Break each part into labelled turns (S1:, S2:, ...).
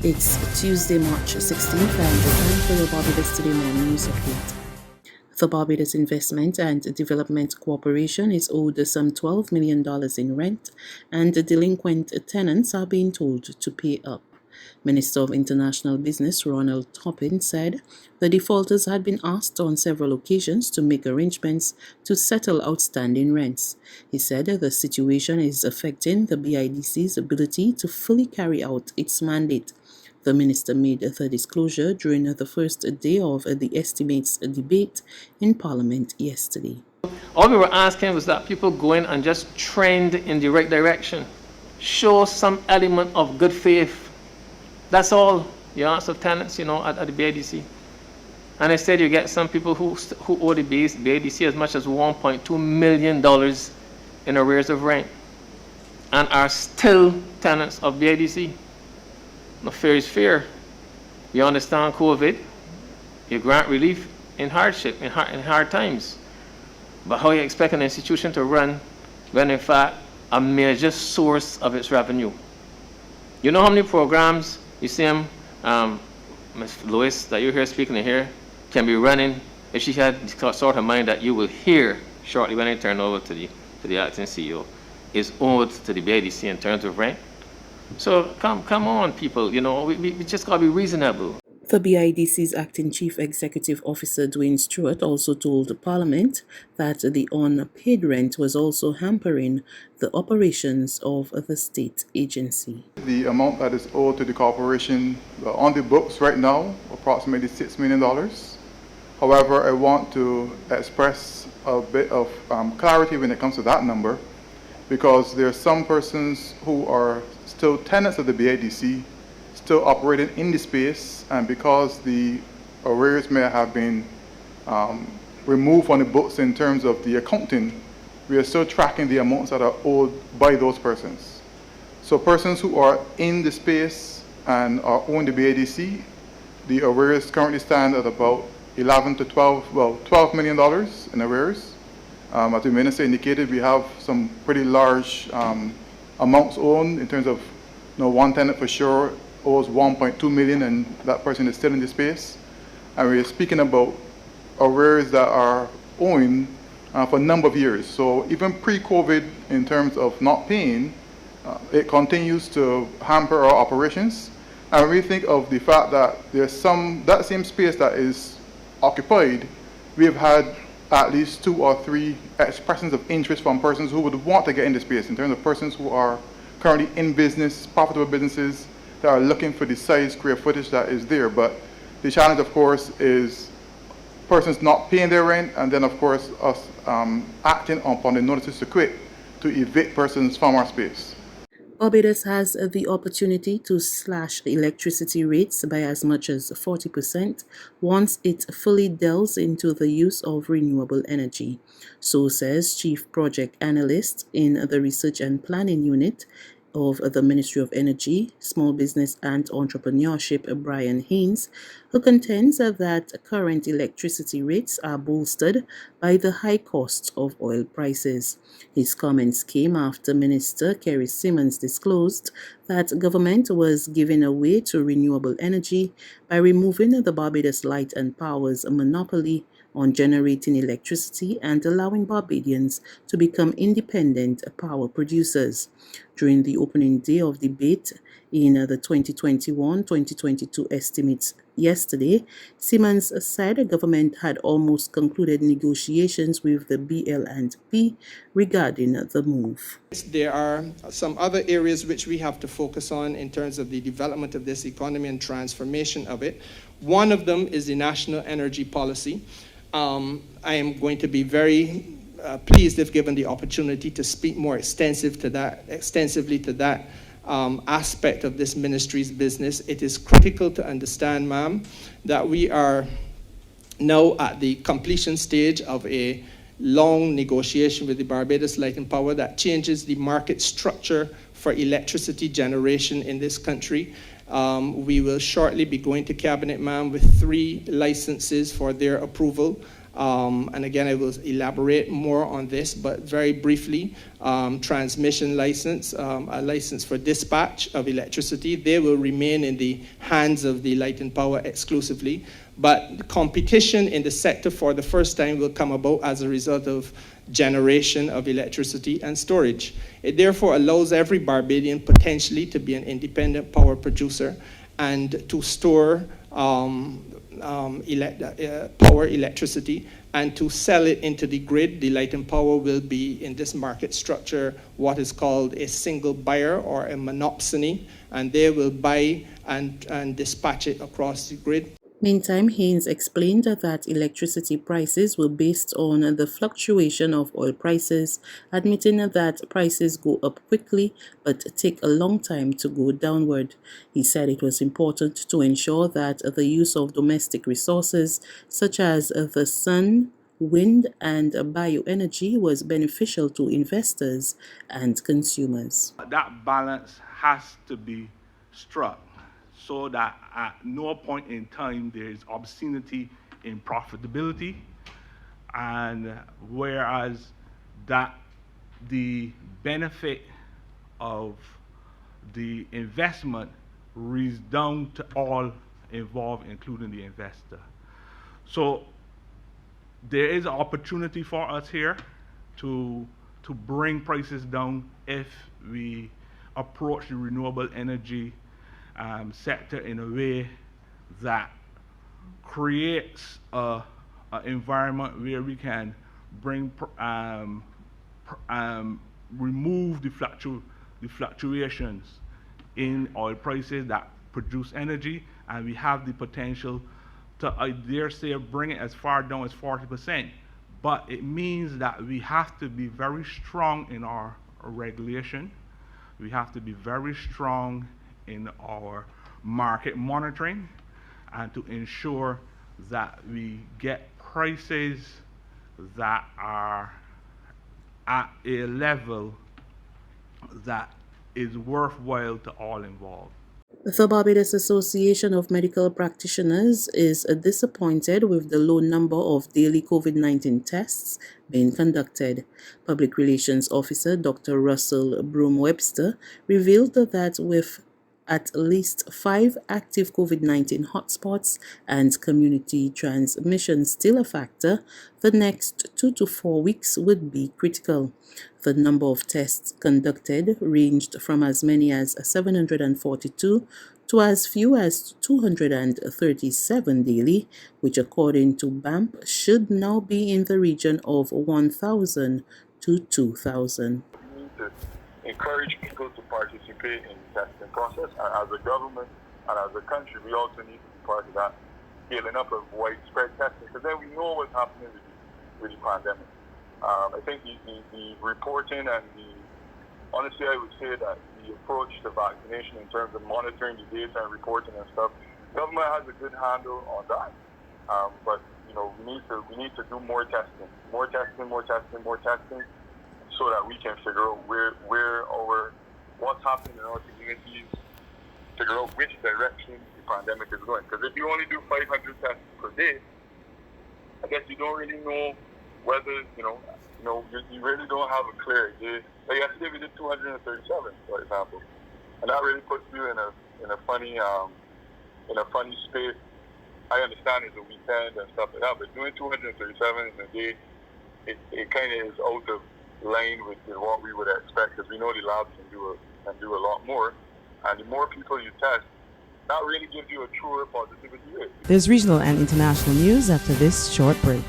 S1: It's Tuesday, March 16th, and the time for your Barbados Today morning news update. The Barbados Investment and Development Corporation is owed some $12 million in rent, and the delinquent tenants are being told to pay up. Minister of International Business Ronald Toppin said the defaulters had been asked on several occasions to make arrangements to settle outstanding rents. He said the situation is affecting the BIDC's ability to fully carry out its mandate. The minister made the disclosure during the first day of the estimates debate in Parliament yesterday.
S2: All we were asking was that people go in and just trend in the right direction. Show some element of good faith. That's all you ask of tenants, at the BIDC. And instead you get some people who owe the BIDC as much as $1.2 million in arrears of rent and are still tenants of BIDC. No, fear is fear. You understand COVID, you grant relief in hardship, in hard times. But how are you expect an institution to run when in fact a major source of its revenue? You know how many programs you see them, Ms. Lewis, that you hear speaking in here, can be running if she had the sort of mind that you will hear shortly when I turn over to the acting CEO, is owed to the BIDC in terms of rent. So come on, people, we just got to be reasonable.
S1: The BIDC's acting chief executive officer, Dwayne Stewart, also told Parliament that the unpaid rent was also hampering the operations of the state agency.
S3: The amount that is owed to the corporation on the books right now, approximately $6 million. However, I want to express a bit of clarity when it comes to that number, because there are some persons who are still tenants of the BIDC, still operating in the space, and because the arrears may have been removed from the books in terms of the accounting, we are still tracking the amounts that are owed by those persons. So persons who are in the space and are owing the BIDC, the arrears currently stand at about $12 million in arrears. As the minister indicated, we have some pretty large amounts owed in terms of, one tenant for sure owes $1.2 million, and that person is still in the space. And we're speaking about arrears that are owing for a number of years. So even pre-COVID, in terms of not paying, it continues to hamper our operations. And when we think of the fact that there's that same space that is occupied, we have had at least 2 or 3 expressions of interest from persons who would want to get in the space, in terms of persons who are currently in business, profitable businesses, that are looking for the size, square footage that is there. But the challenge, of course, is persons not paying their rent, and then, of course, us acting upon the notices to quit to evict persons from our space.
S1: Barbados has the opportunity to slash electricity rates by as much as 40% once it fully delves into the use of renewable energy. So says Chief Project Analyst in the Research and Planning Unit of the Ministry of Energy, Small Business and Entrepreneurship, Brian Haynes, who contends that current electricity rates are bolstered by the high cost of oil prices. His comments came after Minister Kerry Simmons disclosed that government was giving away to renewable energy by removing the Barbados Light and Power's monopoly on generating electricity and allowing Barbadians to become independent power producers. During the opening day of debate in the 2021-2022 estimates yesterday, Simmons said the government had almost concluded negotiations with the BL&P regarding the move.
S4: There are some other areas which we have to focus on in terms of the development of this economy and transformation of it. One of them is the national energy policy. I am going to be very pleased if given the opportunity to speak more extensively to that aspect of this ministry's business. It is critical to understand, ma'am, that we are now at the completion stage of a long negotiation with the Barbados Light and Power that changes the market structure for electricity generation in this country. We will shortly be going to Cabinet, ma'am, with 3 licenses for their approval. And again, I will elaborate more on this, but very briefly, transmission license, a license for dispatch of electricity, they will remain in the hands of the Light and Power exclusively. But competition in the sector for the first time will come about as a result of generation of electricity and storage. It therefore allows every Barbadian potentially to be an independent power producer and to store power electricity and to sell it into the grid. The Light and Power will be in this market structure what is called a single buyer or a monopsony, and they will buy and dispatch it across the grid.
S1: Meantime, Haynes explained that electricity prices were based on the fluctuation of oil prices, admitting that prices go up quickly but take a long time to go downward. He said it was important to ensure that the use of domestic resources such as the sun, wind, and bioenergy was beneficial to investors and consumers.
S5: That balance has to be struck, so that at no point in time there is obscenity in profitability, and whereas that the benefit of the investment redound to all involved, including the investor. So there is an opportunity for us here to bring prices down if we approach the renewable energy sector in a way that creates an environment where we can bring remove the fluctuations in oil prices that produce energy, and we have the potential to, I dare say, bring it as far down as 40%. But it means that we have to be very strong in our regulation. We have to be very strong in our market monitoring, and to ensure that we get prices that are at a level that is worthwhile to all involved.
S1: The Barbados Association of Medical Practitioners is disappointed with the low number of daily COVID-19 tests being conducted. Public Relations Officer Dr. Russell Broom-Webster revealed that with at least 5 active COVID-19 hotspots and community transmission still a factor, the next 2 to 4 weeks would be critical. The number of tests conducted ranged from as many as 742 to as few as 237 daily, which according to BAMP should now be in the region of 1,000 to 2,000.
S6: We need to encourage people to participate in the testing process, and as a government and as a country, we also need to be part of that scaling up of widespread testing, because then we know what's happening with the pandemic. I think the reporting and honestly, I would say that the approach to vaccination in terms of monitoring the data and reporting and stuff, government has a good handle on that. But you know, we need to do more testing, so that we can figure out what's happening in our communities, figure out which direction the pandemic is going. Because if you only do 500 tests per day, I guess you don't really know whether, you really don't have a clear idea. Like yesterday we did 237, for example, and that really puts you in a funny space. I understand it's a weekend and stuff like that, but doing 237 in a day, it kind of is out of line with what we would expect, because we know the labs can do a lot more, and the more people you test, that really gives you a truer positivity rate.
S7: There's regional and international news after this short break.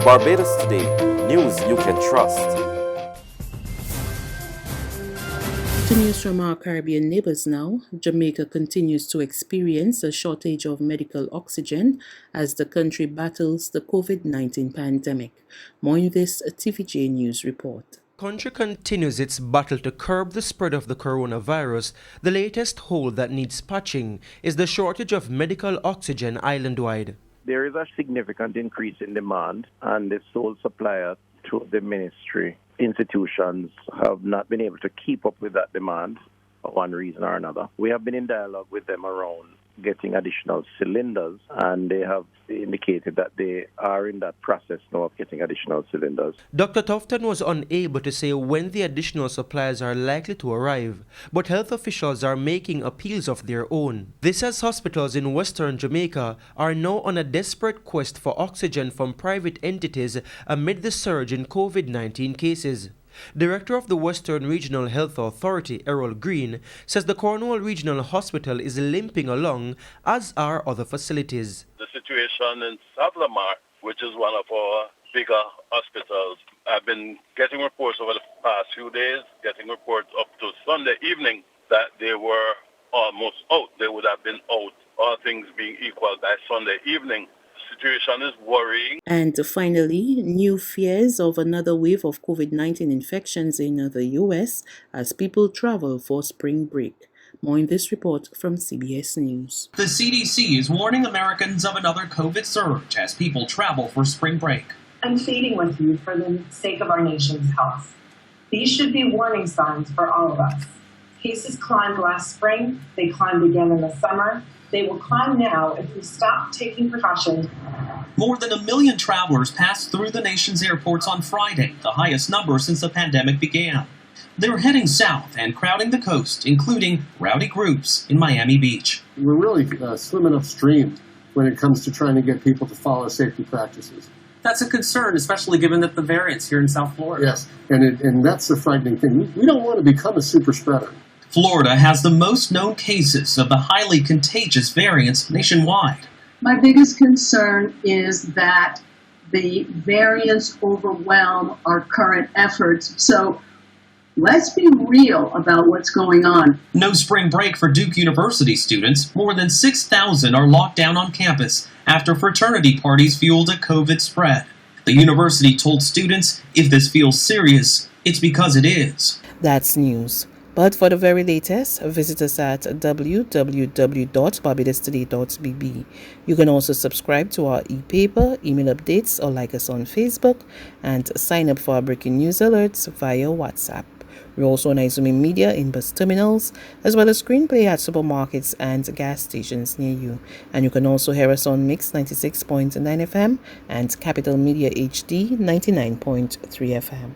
S8: Barbados Today, news you can trust.
S1: To news from our Caribbean neighbors now, Jamaica continues to experience a shortage of medical oxygen as the country battles the COVID-19 pandemic. More in this TVJ News report.
S8: Country continues its battle to curb the spread of the coronavirus. The latest hole that needs patching is the shortage of medical oxygen island-wide.
S9: There is a significant increase in demand, and the sole supplier to the ministry institutions have not been able to keep up with that demand for one reason or another. We have been in dialogue with them around getting additional cylinders, and they have indicated that they are in that process now of getting additional cylinders.
S8: Dr. Tufton was unable to say when the additional supplies are likely to arrive, but health officials are making appeals of their own. This as hospitals in Western Jamaica are now on a desperate quest for oxygen from private entities amid the surge in COVID-19 cases. Director of the Western Regional Health Authority, Errol Green, says the Cornwall Regional Hospital is limping along, as are other facilities.
S10: The situation in Savlamar, which is one of our bigger hospitals, I've been getting reports over the past few days, getting reports up to Sunday evening that they were almost out. They would have been out, all things being equal, by Sunday evening. Situation is worrying.
S1: And finally, new fears of another wave of COVID-19 infections in the U.S. as people travel for spring break. More in this report from CBS News.
S11: The CDC is warning Americans of another COVID surge as people travel for spring break.
S12: I'm pleading with you for the sake of our nation's health. These should be warning signs for all of us. Cases climbed last spring, they climbed again in the summer. They will climb now if we stop taking precautions.
S11: More than 1 million travelers passed through the nation's airports on Friday, the highest number since the pandemic began. They're heading south and crowding the coast, including rowdy groups in Miami Beach.
S13: We're really swimming upstream when it comes to trying to get people to follow safety practices.
S14: That's a concern, especially given that the variant's here in South Florida.
S13: Yes, and that's the frightening thing. We don't want to become a super spreader.
S11: Florida has the most known cases of the highly contagious variants nationwide.
S15: My biggest concern is that the variants overwhelm our current efforts. So let's be real about what's going on.
S11: No spring break for Duke University students. More than 6,000 are locked down on campus after fraternity parties fueled a COVID spread. The university told students, if this feels serious, it's because it is.
S1: That's news. But for the very latest, visit us at www.barbadostoday.bb. You can also subscribe to our e-paper, email updates, or like us on Facebook, and sign up for our breaking news alerts via WhatsApp. We're also on Izumi Media in bus terminals, as well as screenplay at supermarkets and gas stations near you. And you can also hear us on Mix 96.9 FM and Capital Media HD 99.3 FM.